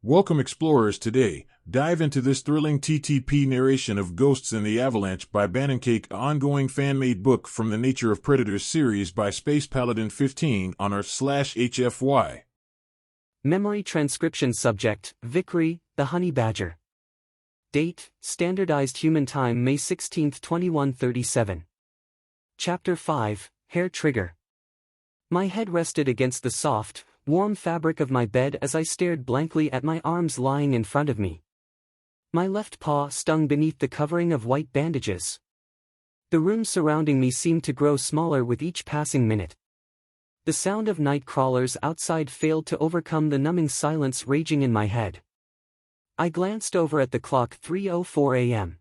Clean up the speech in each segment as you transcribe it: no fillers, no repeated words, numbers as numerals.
Welcome explorers today. Dive into this thrilling TTP narration of Ghosts in the Avalanche by Banancake, an ongoing fan-made book from the Nature of Predators series by Spacepaladin15 on r/HFY. Memory transcription subject, Vickery, the honey badger. Date, standardized human time May 16, 2137. Chapter 5, Hair Trigger. My head rested against the soft, warm fabric of my bed as I stared blankly at my arms lying in front of me. My left paw stung beneath the covering of white bandages. The room surrounding me seemed to grow smaller with each passing minute. The sound of night crawlers outside failed to overcome the numbing silence raging in my head. I glanced over at the clock, 3:04 a.m.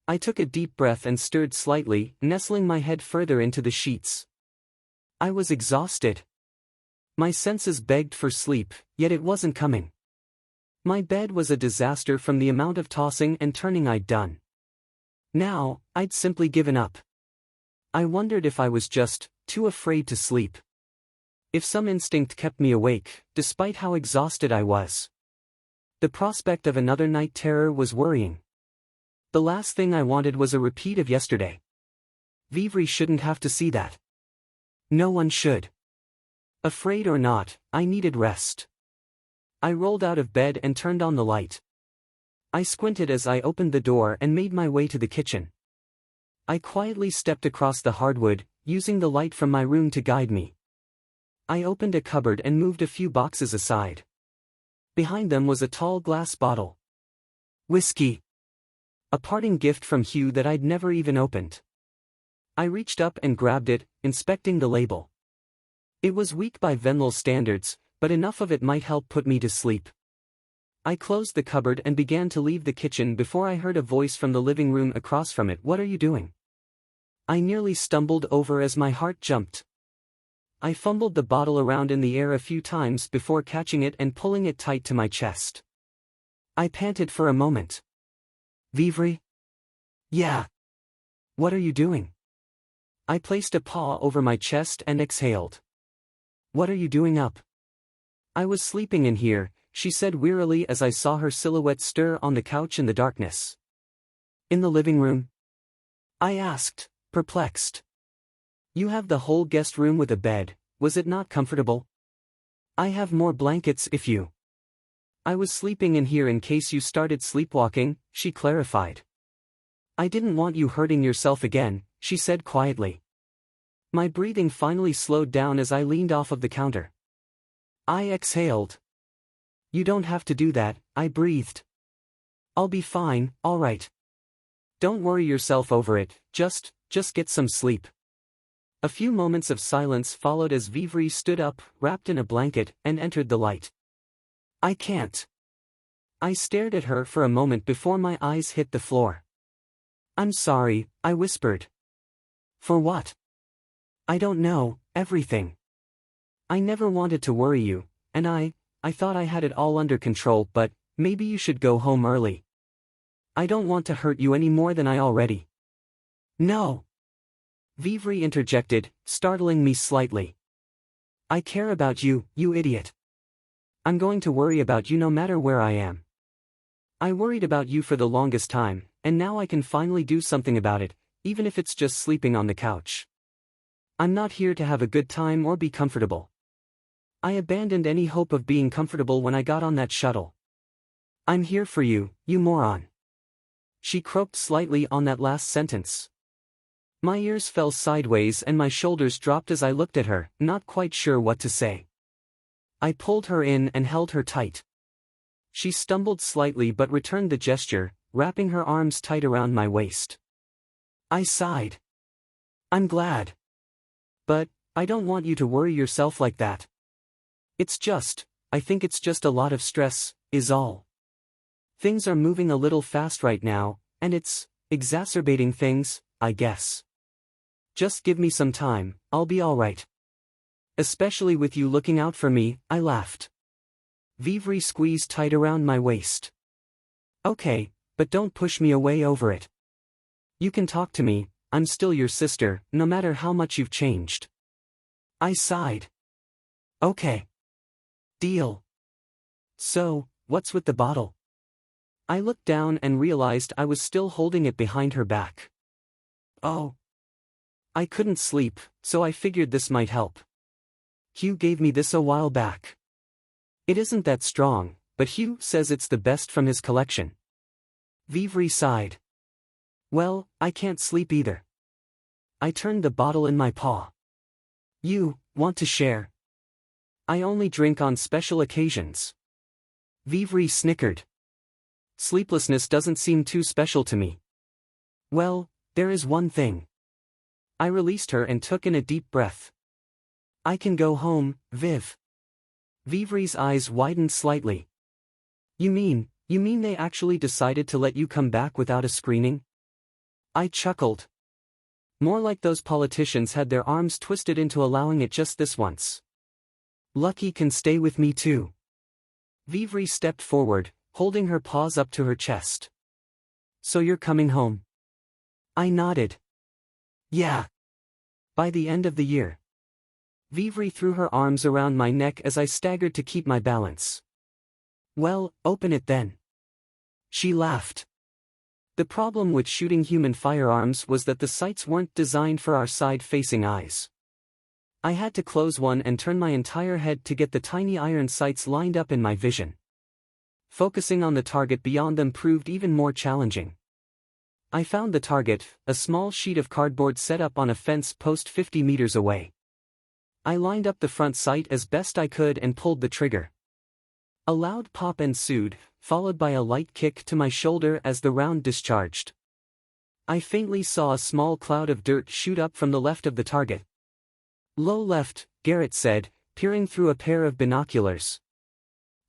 I took a deep breath and stirred slightly, nestling my head further into the sheets. I was exhausted. My senses begged for sleep, yet it wasn't coming. My bed was a disaster from the amount of tossing and turning I'd done. Now, I'd simply given up. I wondered if I was just too afraid to sleep. If some instinct kept me awake, despite how exhausted I was. The prospect of another night terror was worrying. The last thing I wanted was a repeat of yesterday. Vivre shouldn't have to see that. No one should. Afraid or not, I needed rest. I rolled out of bed and turned on the light. I squinted as I opened the door and made my way to the kitchen. I quietly stepped across the hardwood, using the light from my room to guide me. I opened a cupboard and moved a few boxes aside. Behind them was a tall glass bottle. Whiskey. A parting gift from Hugh that I'd never even opened. I reached up and grabbed it, inspecting the label. It was weak by Venlil standards, but enough of it might help put me to sleep. I closed the cupboard and began to leave the kitchen before I heard a voice from the living room across from it. "What are you doing?" I nearly stumbled over as my heart jumped. I fumbled the bottle around in the air a few times before catching it and pulling it tight to my chest. I panted for a moment. "Vivre?" "Yeah." "What are you doing?" I placed a paw over my chest and exhaled. "What are you doing up?" "I was sleeping in here," she said wearily as I saw her silhouette stir on the couch in the darkness. "In the living room?" I asked, perplexed. "You have the whole guest room with a bed, was it not comfortable?" "I have more blankets if you." "I was sleeping in here in case you started sleepwalking," she clarified. "I didn't want you hurting yourself again," she said quietly. My breathing finally slowed down as I leaned off of the counter. I exhaled. "You don't have to do that," I breathed. "I'll be fine, all right. Don't worry yourself over it, just get some sleep." A few moments of silence followed as Vivre stood up, wrapped in a blanket, and entered the light. "I can't." I stared at her for a moment before my eyes hit the floor. "I'm sorry," I whispered. "For what?" "I don't know, everything. I never wanted to worry you, and I thought I had it all under control, but maybe you should go home early. I don't want to hurt you any more than I already." "No." Vivre interjected, startling me slightly. "I care about you, you idiot. I'm going to worry about you no matter where I am. I worried about you for the longest time, and now I can finally do something about it, even if it's just sleeping on the couch. I'm not here to have a good time or be comfortable. I abandoned any hope of being comfortable when I got on that shuttle. I'm here for you, you moron." She croaked slightly on that last sentence. My ears fell sideways and my shoulders dropped as I looked at her, not quite sure what to say. I pulled her in and held her tight. She stumbled slightly but returned the gesture, wrapping her arms tight around my waist. I sighed. "I'm glad. But I don't want you to worry yourself like that. I think it's just a lot of stress, is all. Things are moving a little fast right now, and it's exacerbating things, I guess. Just give me some time, I'll be all right. Especially with you looking out for me," I laughed. Vivre squeezed tight around my waist. "Okay, but don't push me away over it. You can talk to me, I'm still your sister, no matter how much you've changed." I sighed. "Okay. Deal. So, what's with the bottle? I looked down and realized I was still holding it behind her back. Oh. I couldn't sleep, so I figured this might help. Hugh gave me this a while back. It isn't that strong, but Hugh says it's the best from his collection. Vivri sighed. Well, I can't sleep either. I turned the bottle in my paw. You want to share? I only drink on special occasions. Vivri snickered. Sleeplessness doesn't seem too special to me. Well, there is one thing. I released her and took in a deep breath. I can go home, Viv. Vivri's eyes widened slightly. You mean they actually decided to let you come back without a screening? I chuckled. More like those politicians had their arms twisted into allowing it just this once. Lucky can stay with me too. Vivri stepped forward, holding her paws up to her chest. So you're coming home? I nodded. Yeah. By the end of the year. Vivri threw her arms around my neck as I staggered to keep my balance. Well, open it then. She laughed. The problem with shooting human firearms was that the sights weren't designed for our side-facing eyes. I had to close one and turn my entire head to get the tiny iron sights lined up in my vision. Focusing on the target beyond them proved even more challenging. I found the target, a small sheet of cardboard set up on a fence post 50 meters away. I lined up the front sight as best I could and pulled the trigger. A loud pop ensued, followed by a light kick to my shoulder as the round discharged. I faintly saw a small cloud of dirt shoot up from the left of the target. Low left, Garrett said, peering through a pair of binoculars.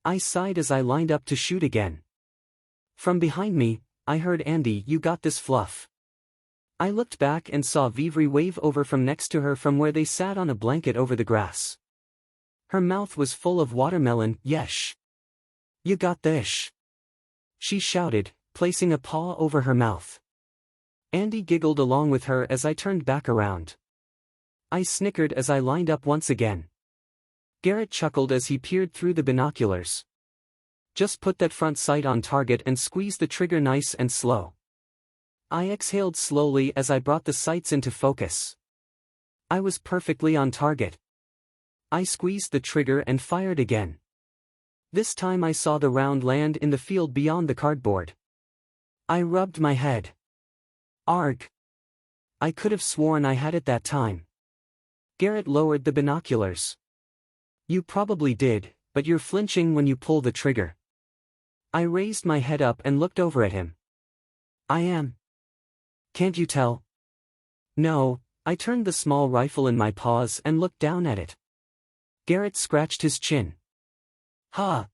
I sighed as I lined up to shoot again. From behind me, I heard Andy, you got this, fluff. I looked back and saw Vivri wave over from next to her from where they sat on a blanket over the grass. Her mouth was full of watermelon, yesh. You got this. She shouted, placing a paw over her mouth. Andy giggled along with her as I turned back around. I snickered as I lined up once again. Garrett chuckled as he peered through the binoculars. Just put that front sight on target and squeeze the trigger nice and slow. I exhaled slowly as I brought the sights into focus. I was perfectly on target. I squeezed the trigger and fired again. This time I saw the round land in the field beyond the cardboard. I rubbed my head. Arg. I could have sworn I had it that time. Garrett lowered the binoculars. You probably did, but you're flinching when you pull the trigger. I raised my head up and looked over at him. I am. Can't you tell? No, I turned the small rifle in my paws and looked down at it. Garrett scratched his chin. Huh.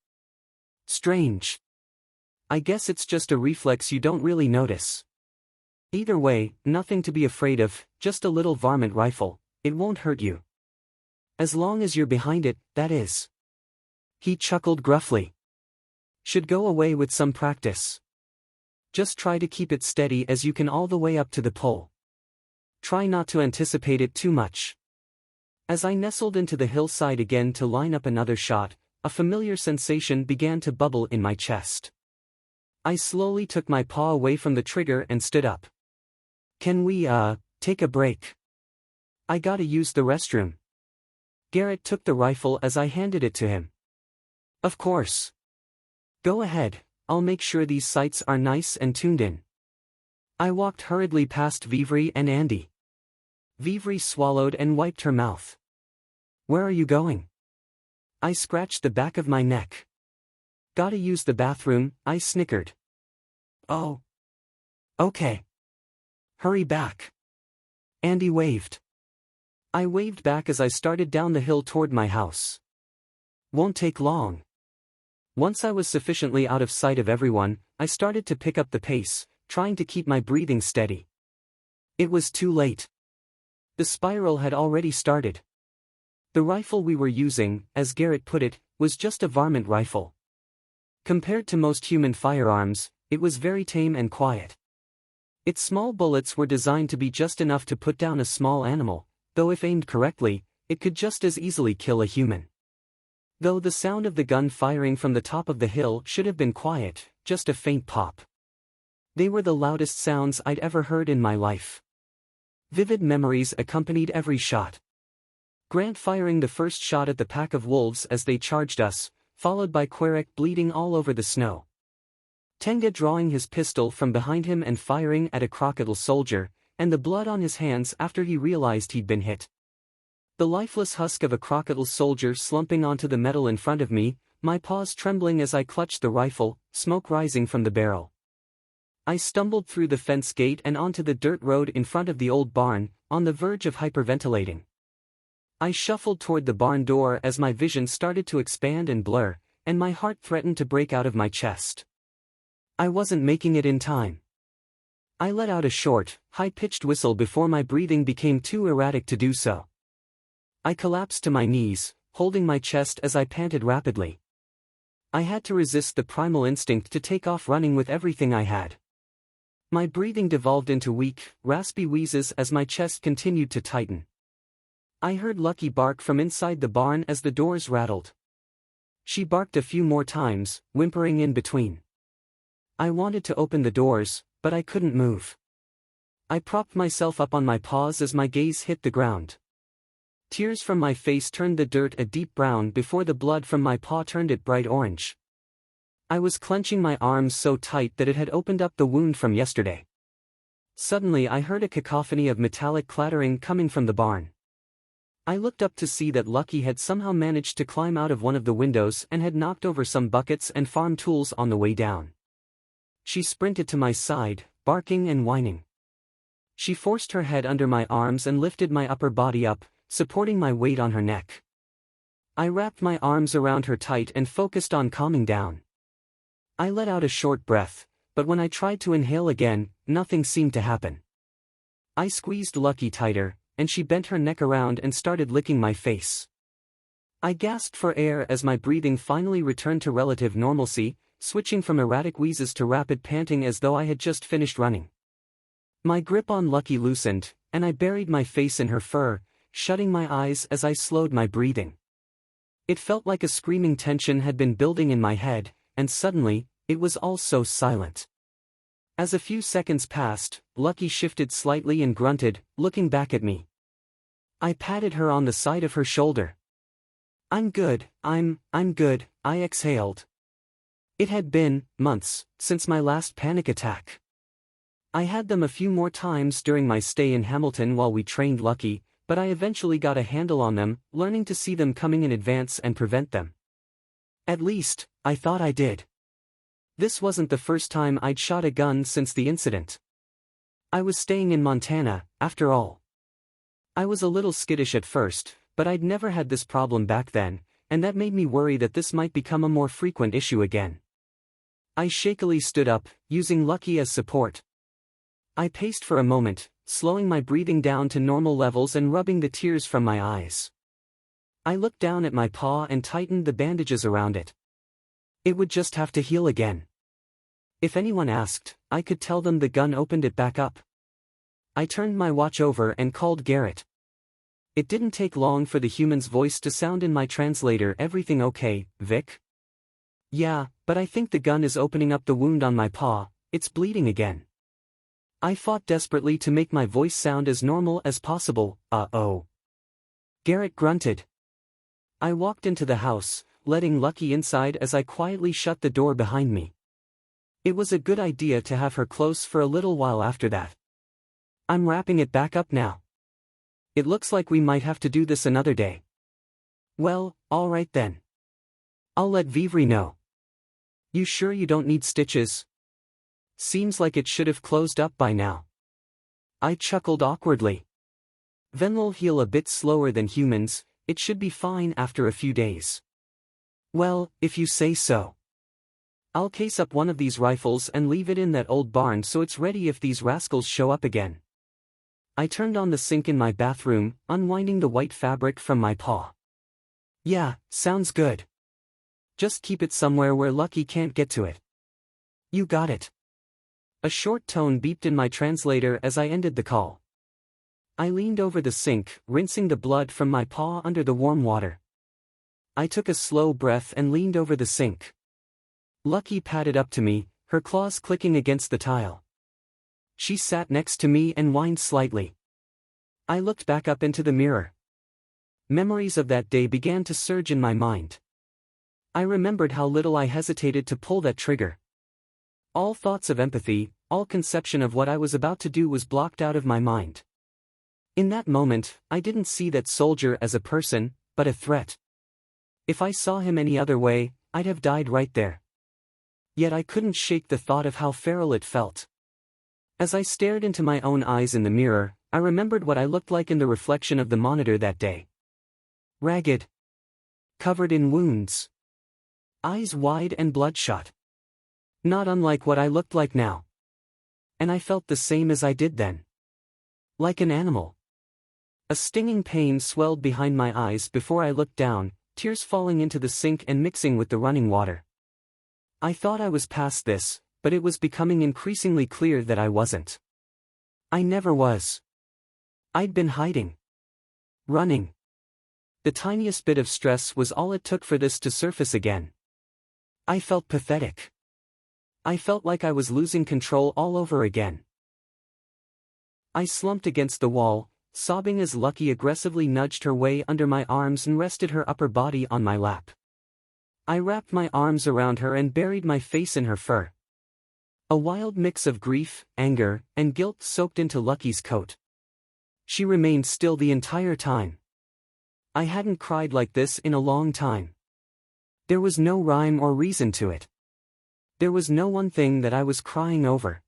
Strange. I guess it's just a reflex you don't really notice. Either way, nothing to be afraid of, just a little varmint rifle, it won't hurt you. As long as you're behind it, that is. He chuckled gruffly. Should go away with some practice. Just try to keep it steady as you can all the way up to the pole. Try not to anticipate it too much. As I nestled into the hillside again to line up another shot, a familiar sensation began to bubble in my chest. I slowly took my paw away from the trigger and stood up. Can we, take a break? I gotta use the restroom. Garrett took the rifle as I handed it to him. Of course. Go ahead, I'll make sure these sights are nice and tuned in. I walked hurriedly past Vivri and Andy. Vivri swallowed and wiped her mouth. Where are you going? I scratched the back of my neck. Gotta use the bathroom, I snickered. Oh. Okay. Hurry back. Andy waved. I waved back as I started down the hill toward my house. Won't take long. Once I was sufficiently out of sight of everyone, I started to pick up the pace, trying to keep my breathing steady. It was too late. The spiral had already started. The rifle we were using, as Garrett put it, was just a varmint rifle. Compared to most human firearms, it was very tame and quiet. Its small bullets were designed to be just enough to put down a small animal, though if aimed correctly, it could just as easily kill a human. Though the sound of the gun firing from the top of the hill should have been quiet, just a faint pop. They were the loudest sounds I'd ever heard in my life. Vivid memories accompanied every shot. Grant firing the first shot at the pack of wolves as they charged us, followed by Querek bleeding all over the snow. Tenga drawing his pistol from behind him and firing at a crocodile soldier, and the blood on his hands after he realized he'd been hit. The lifeless husk of a crocodile soldier slumping onto the metal in front of me, my paws trembling as I clutched the rifle, smoke rising from the barrel. I stumbled through the fence gate and onto the dirt road in front of the old barn, on the verge of hyperventilating. I shuffled toward the barn door as my vision started to expand and blur, and my heart threatened to break out of my chest. I wasn't making it in time. I let out a short, high-pitched whistle before my breathing became too erratic to do so. I collapsed to my knees, holding my chest as I panted rapidly. I had to resist the primal instinct to take off running with everything I had. My breathing devolved into weak, raspy wheezes as my chest continued to tighten. I heard Lucky bark from inside the barn as the doors rattled. She barked a few more times, whimpering in between. I wanted to open the doors, but I couldn't move. I propped myself up on my paws as my gaze hit the ground. Tears from my face turned the dirt a deep brown before the blood from my paw turned it bright orange. I was clenching my arms so tight that it had opened up the wound from yesterday. Suddenly I heard a cacophony of metallic clattering coming from the barn. I looked up to see that Lucky had somehow managed to climb out of one of the windows and had knocked over some buckets and farm tools on the way down. She sprinted to my side, barking and whining. She forced her head under my arms and lifted my upper body up, supporting my weight on her neck. I wrapped my arms around her tight and focused on calming down. I let out a short breath, but when I tried to inhale again, nothing seemed to happen. I squeezed Lucky tighter, and she bent her neck around and started licking my face. I gasped for air as my breathing finally returned to relative normalcy, switching from erratic wheezes to rapid panting as though I had just finished running. My grip on Lucky loosened, and I buried my face in her fur, shutting my eyes as I slowed my breathing. It felt like a screaming tension had been building in my head, and suddenly, it was all so silent. As a few seconds passed, Lucky shifted slightly and grunted, looking back at me. I patted her on the side of her shoulder. I'm good, I'm good, I exhaled. It had been months since my last panic attack. I had them a few more times during my stay in Hamilton while we trained Lucky, but I eventually got a handle on them, learning to see them coming in advance and prevent them. At least, I thought I did. This wasn't the first time I'd shot a gun since the incident. I was staying in Montana, after all. I was a little skittish at first, but I'd never had this problem back then, and that made me worry that this might become a more frequent issue again. I shakily stood up, using Lucky as support. I paced for a moment, slowing my breathing down to normal levels and rubbing the tears from my eyes. I looked down at my paw and tightened the bandages around it. It would just have to heal again. If anyone asked, I could tell them the gun opened it back up. I turned my watch over and called Garrett. It didn't take long for the human's voice to sound in my translator. Everything okay, Vic? Yeah, but I think the gun is opening up the wound on my paw, it's bleeding again. I fought desperately to make my voice sound as normal as possible. Uh-oh. Garrett grunted. I walked into the house, letting Lucky inside as I quietly shut the door behind me. It was a good idea to have her close for a little while after that. I'm wrapping it back up now. It looks like we might have to do this another day. Well, alright then. I'll let Vivri know. You sure you don't need stitches? Seems like it should have closed up by now. I chuckled awkwardly. Ven'll heal a bit slower than humans, it should be fine after a few days. Well, if you say so. I'll case up one of these rifles and leave it in that old barn so it's ready if these rascals show up again. I turned on the sink in my bathroom, unwinding the white fabric from my paw. Yeah, sounds good. Just keep it somewhere where Lucky can't get to it. You got it. A short tone beeped in my translator as I ended the call. I leaned over the sink, rinsing the blood from my paw under the warm water. I took a slow breath and leaned over the sink. Lucky padded up to me, her claws clicking against the tile. She sat next to me and whined slightly. I looked back up into the mirror. Memories of that day began to surge in my mind. I remembered how little I hesitated to pull that trigger. All thoughts of empathy, all conception of what I was about to do was blocked out of my mind. In that moment, I didn't see that soldier as a person, but a threat. If I saw him any other way, I'd have died right there. Yet I couldn't shake the thought of how feral it felt. As I stared into my own eyes in the mirror, I remembered what I looked like in the reflection of the monitor that day. Ragged. Covered in wounds. Eyes wide and bloodshot. Not unlike what I looked like now. And I felt the same as I did then. Like an animal. A stinging pain swelled behind my eyes before I looked down, tears falling into the sink and mixing with the running water. I thought I was past this, but it was becoming increasingly clear that I wasn't. I never was. I'd been hiding. Running. The tiniest bit of stress was all it took for this to surface again. I felt pathetic. I felt like I was losing control all over again. I slumped against the wall, sobbing as Lucky aggressively nudged her way under my arms and rested her upper body on my lap. I wrapped my arms around her and buried my face in her fur. A wild mix of grief, anger, and guilt soaked into Lucky's coat. She remained still the entire time. I hadn't cried like this in a long time. There was no rhyme or reason to it. There was no one thing that I was crying over.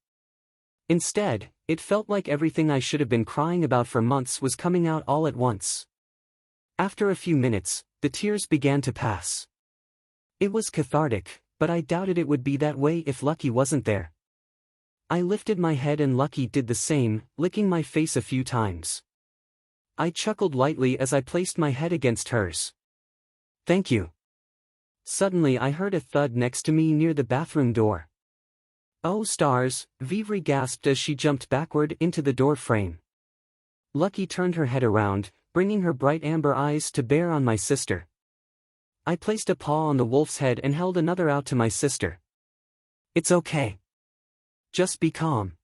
Instead, it felt like everything I should have been crying about for months was coming out all at once. After a few minutes, the tears began to pass. It was cathartic, but I doubted it would be that way if Lucky wasn't there. I lifted my head and Lucky did the same, licking my face a few times. I chuckled lightly as I placed my head against hers. "Thank you." Suddenly I heard a thud next to me near the bathroom door. "Oh stars," Vivre gasped as she jumped backward into the door frame. Lucky turned her head around, bringing her bright amber eyes to bear on my sister. I placed a paw on the wolf's head and held another out to my sister. "It's okay. Just be calm."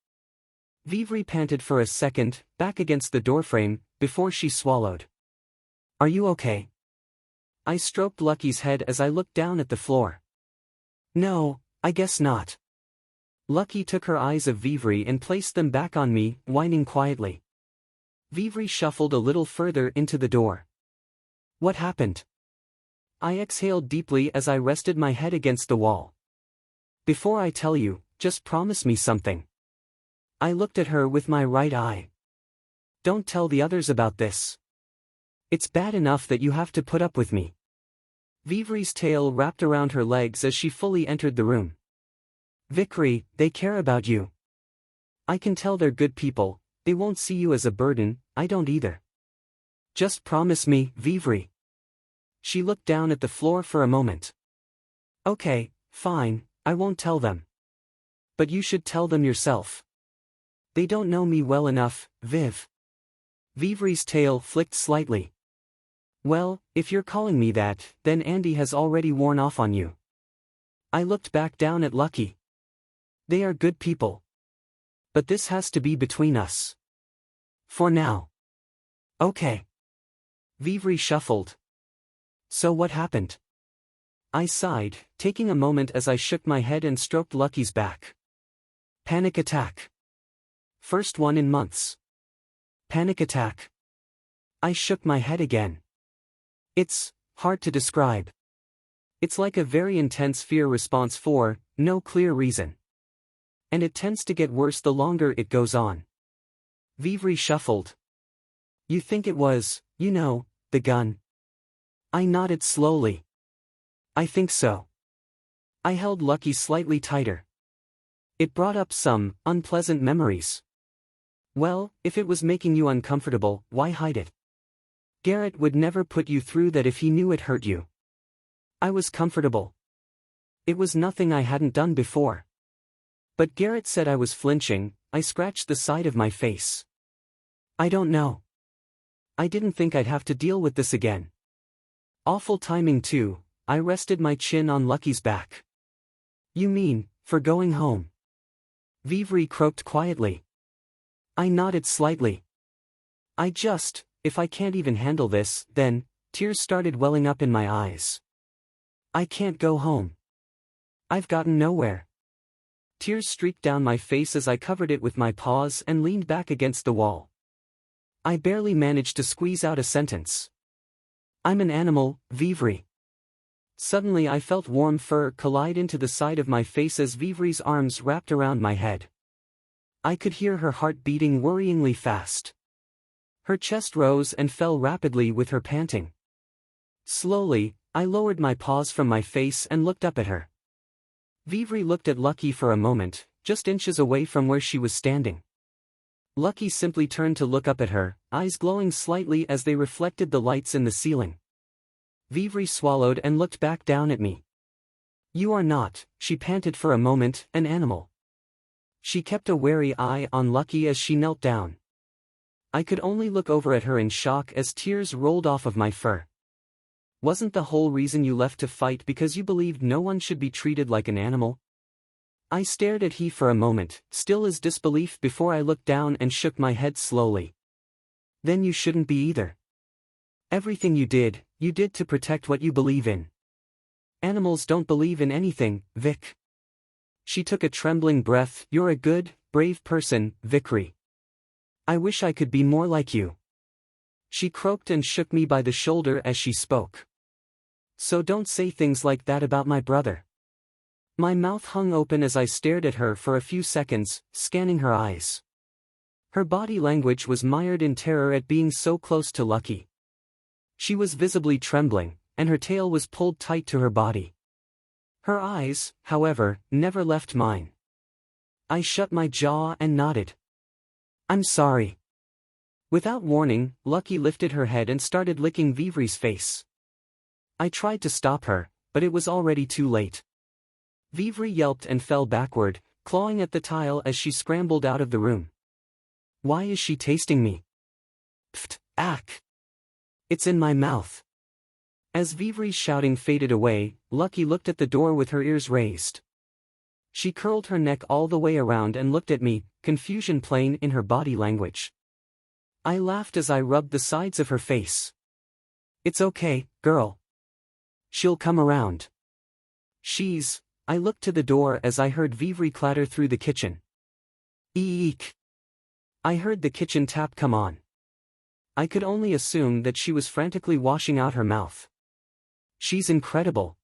Vivre panted for a second, back against the doorframe, before she swallowed. "Are you okay?" I stroked Lucky's head as I looked down at the floor. "No, I guess not." Lucky took her eyes of Vivre and placed them back on me, whining quietly. Vivre shuffled a little further into the door. "What happened?" I exhaled deeply as I rested my head against the wall. "Before I tell you, just promise me something." I looked at her with my right eye. "Don't tell the others about this. It's bad enough that you have to put up with me." Vivre's tail wrapped around her legs as she fully entered the room. "Vickery, they care about you. I can tell they're good people, they won't see you as a burden, I don't either. Just promise me, Vivre." She looked down at the floor for a moment. "Okay, fine, I won't tell them. But you should tell them yourself. They don't know me well enough, Viv." Vivre's tail flicked slightly. "Well, if you're calling me that, then Andy has already worn off on you." I looked back down at Lucky. "They are good people. But this has to be between us. For now." "Okay." Vivre shuffled. "So what happened?" I sighed, taking a moment as I shook my head and stroked Lucky's back. "Panic attack. First one in months." "Panic attack." I shook my head again. "It's hard to describe. It's like a very intense fear response for no clear reason. And it tends to get worse the longer it goes on." Vivre shuffled. "You think it was, the gun?" I nodded slowly. "I think so." I held Lucky slightly tighter. "It brought up some unpleasant memories." "Well, if it was making you uncomfortable, why hide it? Garrett would never put you through that if he knew it hurt you." I was comfortable. It was nothing I hadn't done before. But Garrett said I was flinching. I scratched the side of my face. "I don't know. I didn't think I'd have to deal with this again. Awful timing too. I rested my chin on Lucky's back. You mean, for going home? Vivri croaked quietly. I nodded slightly. If I can't even handle this, then, tears started welling up in my eyes. I can't go home. I've gotten nowhere. Tears streaked down my face as I covered it with my paws and leaned back against the wall. I barely managed to squeeze out a sentence. I'm an animal, Vivri. Suddenly I felt warm fur collide into the side of my face as Vivri's arms wrapped around my head. I could hear her heart beating worryingly fast. Her chest rose and fell rapidly with her panting. Slowly, I lowered my paws from my face and looked up at her. Vivri looked at Lucky for a moment, just inches away from where she was standing. Lucky simply turned to look up at her, eyes glowing slightly as they reflected the lights in the ceiling. Vivri swallowed and looked back down at me. You are not, she panted for a moment, an animal. She kept a wary eye on Lucky as she knelt down. I could only look over at her in shock as tears rolled off of my fur. Wasn't the whole reason you left to fight because you believed no one should be treated like an animal? I stared at he for a moment, still as disbelief before I looked down and shook my head slowly. Then you shouldn't be either. Everything you did to protect what you believe in. Animals don't believe in anything, Vic. She took a trembling breath. You're a good, brave person, Vickery. I wish I could be more like you. She croaked and shook me by the shoulder as she spoke. So don't say things like that about my brother. My mouth hung open as I stared at her for a few seconds, scanning her eyes. Her body language was mired in terror at being so close to Lucky. She was visibly trembling, and her tail was pulled tight to her body. Her eyes, however, never left mine. I shut my jaw and nodded. I'm sorry. Without warning, Lucky lifted her head and started licking Vivri's face. I tried to stop her, but it was already too late. Vivri yelped and fell backward, clawing at the tile as she scrambled out of the room. Why is she tasting me? Pfft, ack. It's in my mouth. As Vivri's shouting faded away, Lucky looked at the door with her ears raised. She curled her neck all the way around and looked at me, confusion plain in her body language. I laughed as I rubbed the sides of her face. It's okay, girl. She'll come around. I looked to the door as I heard Vivri clatter through the kitchen. Eek. I heard the kitchen tap come on. I could only assume that she was frantically washing out her mouth. She's incredible.